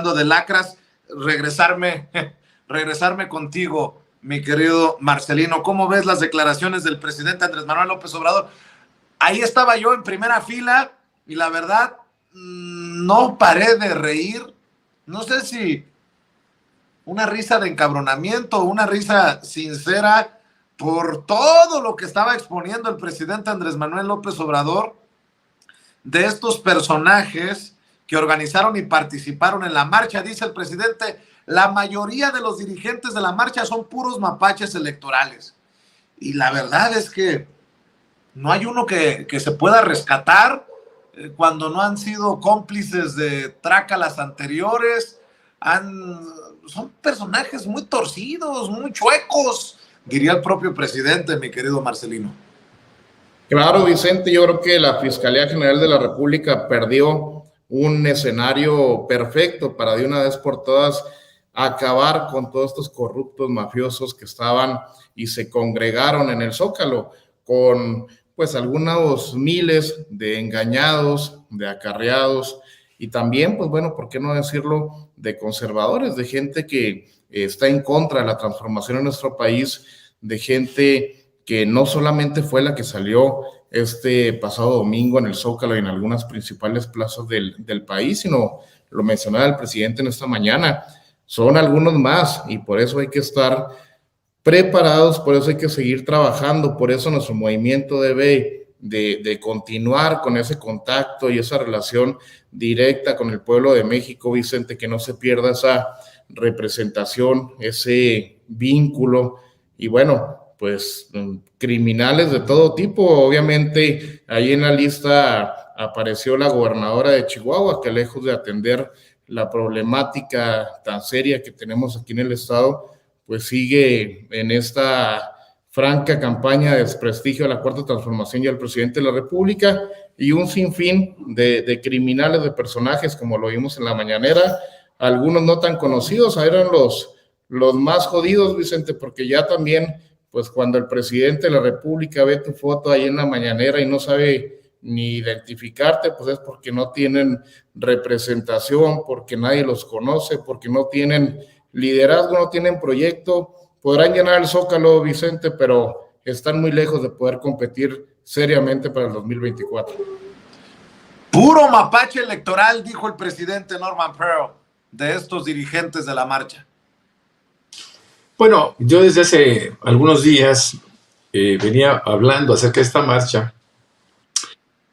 hablando de lacras, regresarme contigo, mi querido Marcelino. ¿Cómo ves las declaraciones del presidente Andrés Manuel López Obrador? Ahí estaba yo en primera fila y la verdad no paré de reír. No sé si una risa de encabronamiento, una risa sincera por todo lo que estaba exponiendo el presidente Andrés Manuel López Obrador de estos personajes que organizaron y participaron en la marcha. Dice el presidente, la mayoría de los dirigentes de la marcha son puros mapaches electorales. Y la verdad es que no hay uno que se pueda rescatar cuando no han sido cómplices de trácalas anteriores. Son personajes muy torcidos, muy chuecos, diría el propio presidente, mi querido Marcelino. Claro, Vicente, yo creo que la Fiscalía General de la República perdió un escenario perfecto para de una vez por todas acabar con todos estos corruptos mafiosos que estaban y se congregaron en el Zócalo, con pues algunos miles de engañados, de acarreados y también, pues bueno, ¿por qué no decirlo?, de conservadores, de gente que está en contra de la transformación en nuestro país, de gente que no solamente fue la que salió este pasado domingo en el Zócalo y en algunas principales plazas del país, sino lo mencionaba el presidente en esta mañana, son algunos más y por eso hay que estar preparados, por eso hay que seguir trabajando, por eso nuestro movimiento debe de continuar con ese contacto y esa relación directa con el pueblo de México, Vicente, que no se pierda esa representación, ese vínculo y bueno, pues criminales de todo tipo. Obviamente ahí en la lista apareció la gobernadora de Chihuahua, que lejos de atender la problemática tan seria que tenemos aquí en el estado, pues sigue en esta franca campaña de desprestigio a la Cuarta Transformación y al presidente de la República, y un sinfín de criminales, de personajes, como lo vimos en la mañanera, algunos no tan conocidos, eran los más jodidos, Vicente, porque ya también, pues cuando el presidente de la República ve tu foto ahí en la mañanera y no sabe ni identificarte, pues es porque no tienen representación, porque nadie los conoce, porque no tienen liderazgo, no tienen proyecto. Podrán llenar el Zócalo, Vicente, pero están muy lejos de poder competir seriamente para el 2024. Puro mapache electoral, dijo el presidente Norman Pearl, de estos dirigentes de la marcha. Bueno, yo desde hace algunos días venía hablando acerca de esta marcha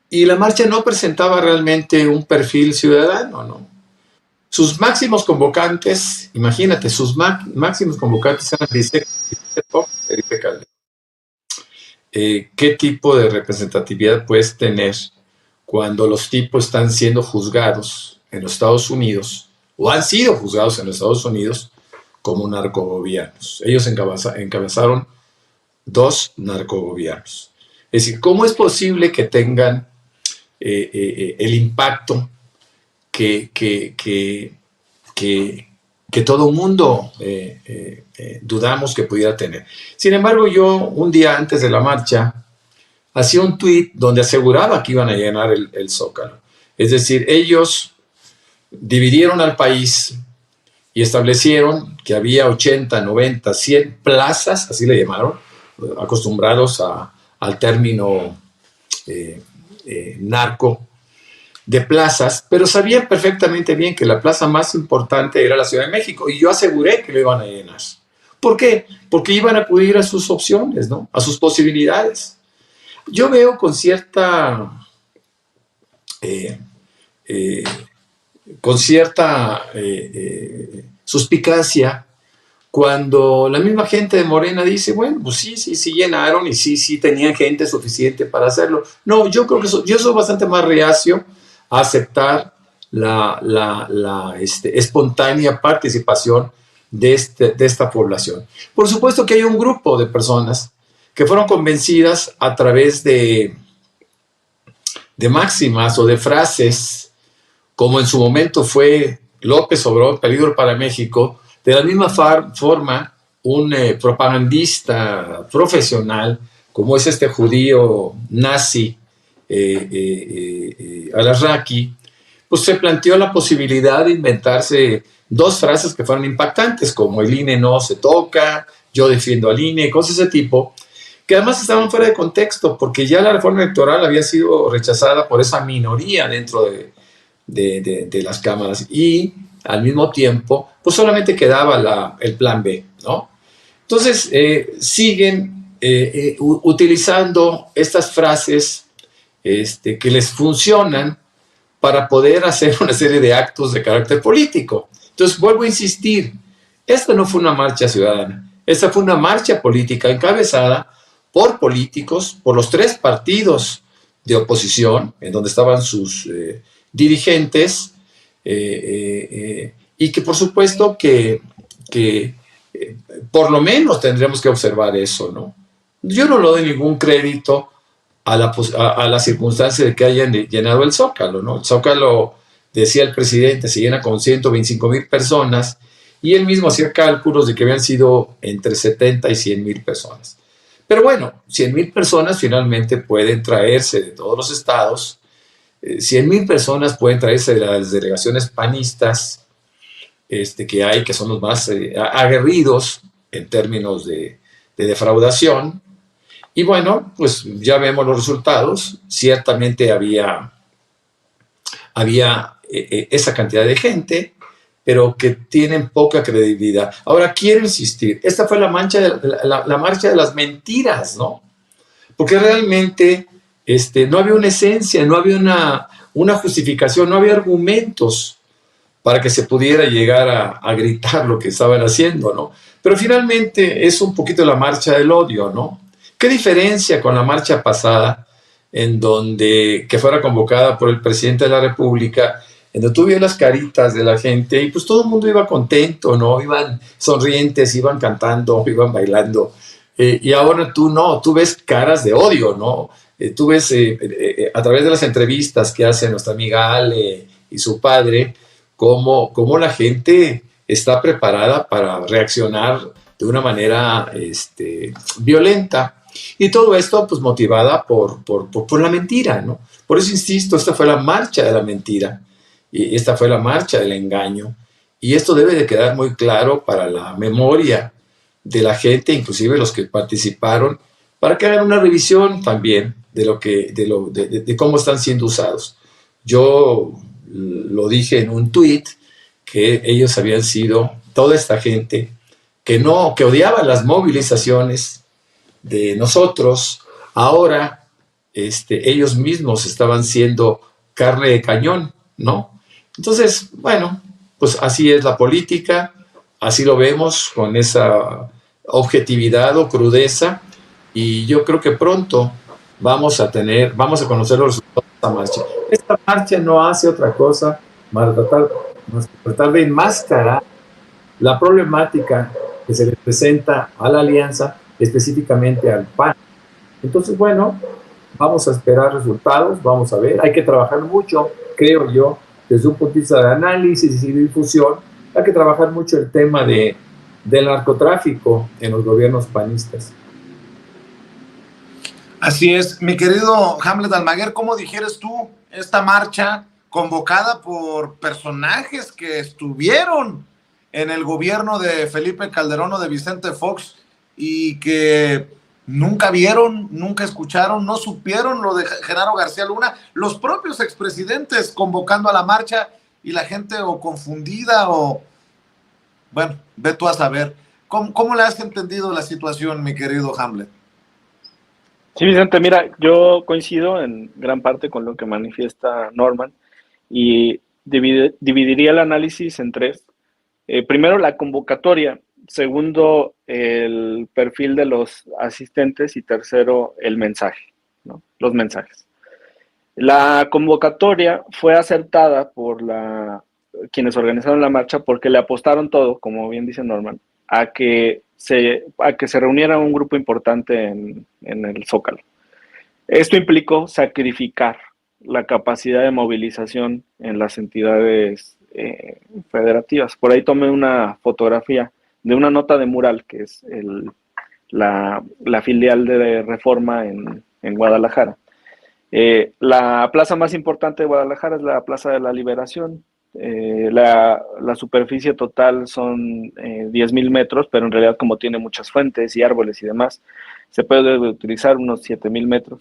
y la marcha no presentaba realmente un perfil ciudadano, ¿no? Sus máximos convocantes, imagínate, sus máximos convocantes eran Felipe Calderón. ¿Qué tipo de representatividad puedes tener cuando los tipos están siendo juzgados en los Estados Unidos o han sido juzgados en los Estados Unidos como narcogobiernos? Ellos encabezaron 2 narcogobiernos. Es decir, ¿cómo es posible que tengan el impacto que todo mundo dudamos que pudiera tener? Sin embargo, yo un día antes de la marcha hacía un tuit donde aseguraba que iban a llenar el Zócalo. Es decir, ellos dividieron al país y establecieron que había 80, 90, 100 plazas, así le llamaron, acostumbrados al término narco, de plazas, pero sabían perfectamente bien que la plaza más importante era la Ciudad de México, y yo aseguré que lo iban a llenar. ¿Por qué? Porque iban a acudir a sus opciones, ¿no?, a sus posibilidades. Yo veo con cierta suspicacia cuando la misma gente de Morena dice, bueno, pues sí llenaron y sí tenían gente suficiente para hacerlo. No, yo creo que yo soy bastante más reacio a aceptar la espontánea participación de esta población. Por supuesto que hay un grupo de personas que fueron convencidas a través de máximas o de frases, como en su momento fue López Obrador, peligro para México. De la misma forma, un propagandista profesional, como es este judío nazi, Al-Arraqui, pues se planteó la posibilidad de inventarse dos frases que fueron impactantes, como el INE no se toca, yo defiendo al INE, cosas de ese tipo, que además estaban fuera de contexto, porque ya la reforma electoral había sido rechazada por esa minoría dentro de las cámaras, y al mismo tiempo, pues solamente quedaba el plan B, ¿no? Entonces, siguen utilizando estas frases que les funcionan para poder hacer una serie de actos de carácter político. Entonces, vuelvo a insistir, esta no fue una marcha ciudadana, esta fue una marcha política encabezada por políticos, por los 3 partidos de oposición, en donde estaban sus dirigentes, y que por supuesto que por lo menos tendremos que observar eso, ¿no? Yo no le doy ningún crédito a la circunstancia de que hayan llenado el Zócalo, ¿no? El Zócalo, decía el presidente, se llena con 125,000 personas, y él mismo hacía cálculos de que habían sido entre 70 y 100,000 personas. Pero bueno, 100,000 personas finalmente pueden traerse de todos los estados, 100,000 personas pueden traerse de las delegaciones panistas que hay, que son los más aguerridos en términos de defraudación. Y bueno, pues ya vemos los resultados. Ciertamente había esa cantidad de gente, pero que tienen poca credibilidad. Ahora, quiero insistir, esta fue la marcha de las mentiras, ¿no? Porque realmente no había una esencia, no había una justificación, no había argumentos para que se pudiera llegar a gritar lo que estaban haciendo, ¿no? Pero finalmente es un poquito la marcha del odio, ¿no? ¿Qué diferencia con la marcha pasada, que fuera convocada por el presidente de la República, en donde tú ves las caritas de la gente y pues todo el mundo iba contento, ¿no? Iban sonrientes, iban cantando, iban bailando. Y ahora tú ves caras de odio, ¿no? Tú ves a través de las entrevistas que hace nuestra amiga Ale y su padre, cómo la gente está preparada para reaccionar de una manera violenta. Y todo esto, pues, motivada por la mentira, ¿no? Por eso insisto, esta fue la marcha de la mentira, y esta fue la marcha del engaño, y esto debe de quedar muy claro para la memoria de la gente, inclusive los que participaron, para que hagan una revisión también de cómo están siendo usados. Yo lo dije en un tuit, que ellos habían sido toda esta gente que odiaba las movilizaciones de nosotros. Ahora ellos mismos estaban siendo carne de cañón, ¿no? Entonces, bueno, pues así es la política, así lo vemos, con esa objetividad o crudeza, y yo creo que pronto vamos a conocer los resultados de esta marcha. Esta marcha no hace otra cosa más tratar de enmascarar la problemática que se le presenta a la alianza, específicamente al PAN. Entonces, bueno, vamos a esperar resultados, vamos a ver. Hay que trabajar mucho, creo yo, desde un punto de vista de análisis y difusión. Hay que trabajar mucho el tema del narcotráfico en los gobiernos panistas. Así es, mi querido Hamlet Almaguer, ¿cómo digieres tú esta marcha convocada por personajes que estuvieron en el gobierno de Felipe Calderón o de Vicente Fox y que nunca vieron, nunca escucharon, no supieron lo de Genaro García Luna, los propios expresidentes convocando a la marcha y la gente o confundida o, bueno, ve tú a saber? ¿Cómo le has entendido la situación, mi querido Hamlet? Sí, Vicente, mira, yo coincido en gran parte con lo que manifiesta Norman y dividiría el análisis en 3. Primero, la convocatoria. Segundo, el perfil de los asistentes. Y tercero, el mensaje, ¿no? Los mensajes. La convocatoria fue acertada por quienes organizaron la marcha porque le apostaron todo, como bien dice Norman, a que se reuniera un grupo importante en el Zócalo. Esto implicó sacrificar la capacidad de movilización en las entidades federativas. Por ahí tomé una fotografía de una nota de Mural, que es la filial de Reforma en Guadalajara. La plaza más importante de Guadalajara es la Plaza de la Liberación. La superficie total son 10,000 metros, pero en realidad como tiene muchas fuentes y árboles y demás, se puede utilizar unos 7,000 metros.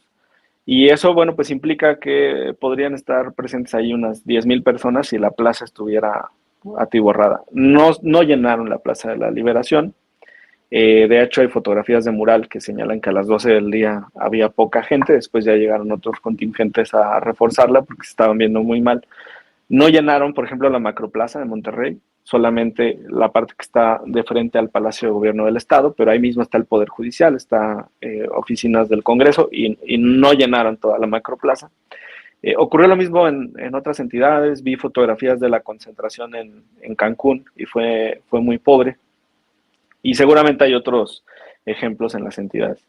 Y eso, bueno, pues implica que podrían estar presentes ahí unas 10,000 personas si la plaza estuviera atiborrada. No llenaron la Plaza de la Liberación. De hecho, hay fotografías de mural que señalan que a las 12 del día había poca gente, después ya llegaron otros contingentes a reforzarla porque se estaban viendo muy mal. No llenaron, por ejemplo, la Macroplaza de Monterrey, solamente la parte que está de frente al Palacio de Gobierno del Estado, pero ahí mismo está el Poder Judicial, está oficinas del Congreso y no llenaron toda la Macroplaza. Ocurrió lo mismo en otras entidades, vi fotografías de la concentración en Cancún y fue muy pobre. Y seguramente hay otros ejemplos en las entidades.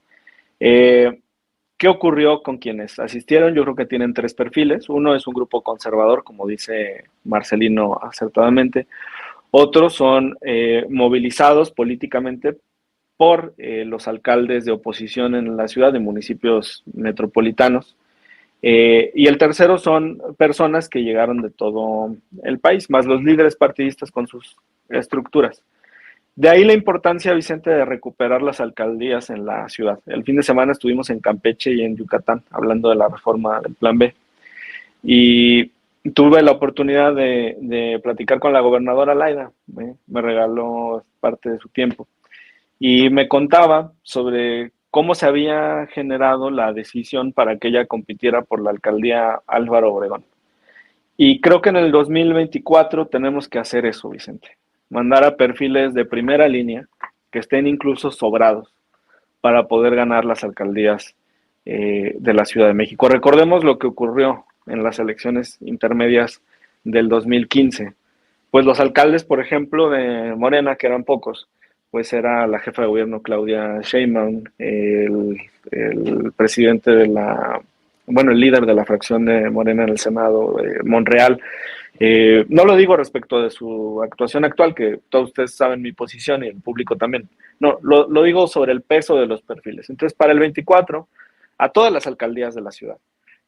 ¿Qué ocurrió con quienes asistieron? Yo creo que tienen 3 perfiles. Uno es un grupo conservador, como dice Marcelino acertadamente. Otros son movilizados políticamente por los alcaldes de oposición en la ciudad, de municipios metropolitanos. Y el tercero son personas que llegaron de todo el país, más los líderes partidistas con sus estructuras. De ahí la importancia, Vicente, de recuperar las alcaldías en la ciudad. El fin de semana estuvimos en Campeche y en Yucatán hablando de la reforma del Plan B. Y tuve la oportunidad de platicar con la gobernadora Laida. Me regaló parte de su tiempo. Y me contaba sobre cómo se había generado la decisión para que ella compitiera por la alcaldía Álvaro Obregón. Y creo que en el 2024 tenemos que hacer eso, Vicente. Mandar a perfiles de primera línea que estén incluso sobrados para poder ganar las alcaldías de la Ciudad de México. Recordemos lo que ocurrió en las elecciones intermedias del 2015. Pues los alcaldes, por ejemplo, de Morena, que eran pocos, pues era la jefa de gobierno Claudia Sheinbaum, el presidente de el líder de la fracción de Morena en el Senado, Monreal. No lo digo respecto de su actuación actual, que todos ustedes saben mi posición y el público también. No, lo digo sobre el peso de los perfiles. Entonces, para el 24, a todas las alcaldías de la ciudad,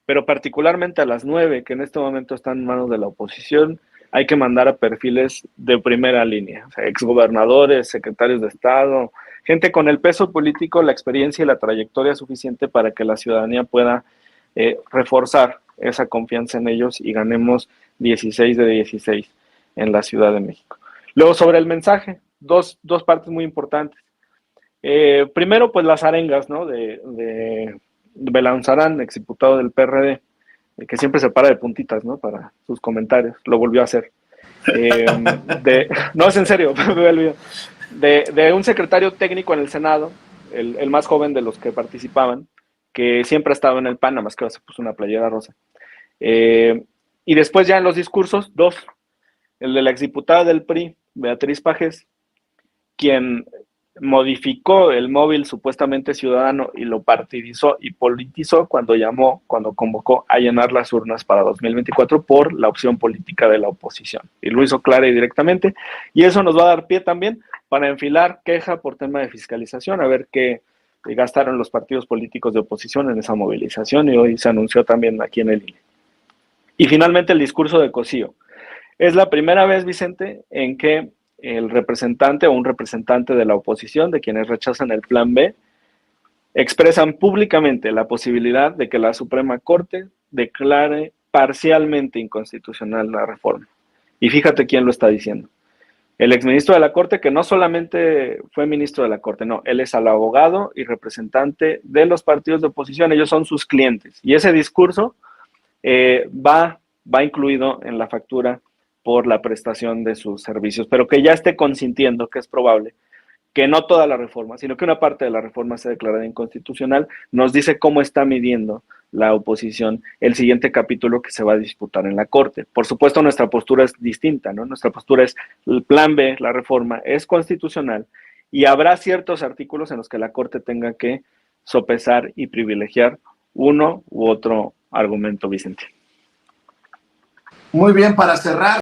pero particularmente a las 9, que en este momento están en manos de la oposición, hay que mandar a perfiles de primera línea, o sea, exgobernadores, secretarios de Estado, gente con el peso político, la experiencia y la trayectoria suficiente para que la ciudadanía pueda reforzar esa confianza en ellos y ganemos 16 de 16 en la Ciudad de México. Luego, sobre el mensaje, dos partes muy importantes. Primero, pues las arengas, ¿no? De Belanzarán, exdiputado del PRD, que siempre se para de puntitas, ¿no? Para sus comentarios. Lo volvió a hacer. No, es en serio, de un secretario técnico en el Senado, el más joven de los que participaban, que siempre ha estado en el PAN, nada más que ahora se puso una playera rosa. Y después ya en los discursos, 2. El de la exdiputada del PRI, Beatriz Pajes, quien modificó el móvil supuestamente ciudadano y lo partidizó y politizó cuando convocó a llenar las urnas para 2024 por la opción política de la oposición. Y lo hizo clara y directamente. Y eso nos va a dar pie también para enfilar queja por tema de fiscalización, a ver qué gastaron los partidos políticos de oposición en esa movilización, y hoy se anunció también aquí en el INE. Y finalmente el discurso de Cosío. Es la primera vez, Vicente, en que el representante o un representante de la oposición, de quienes rechazan el Plan B, expresan públicamente la posibilidad de que la Suprema Corte declare parcialmente inconstitucional la reforma. Y fíjate quién lo está diciendo. El exministro de la Corte, que no solamente fue ministro de la Corte, no, él es el abogado y representante de los partidos de oposición, ellos son sus clientes. Y ese discurso va incluido en la factura por la prestación de sus servicios, pero que ya esté consintiendo, que es probable, que no toda la reforma, sino que una parte de la reforma sea declarada inconstitucional, nos dice cómo está midiendo la oposición el siguiente capítulo que se va a disputar en la Corte. Por supuesto, nuestra postura es distinta, ¿no? Nuestra postura es el Plan B, la reforma, es constitucional y habrá ciertos artículos en los que la Corte tenga que sopesar y privilegiar uno u otro argumento, Vicente. Muy bien, para cerrar.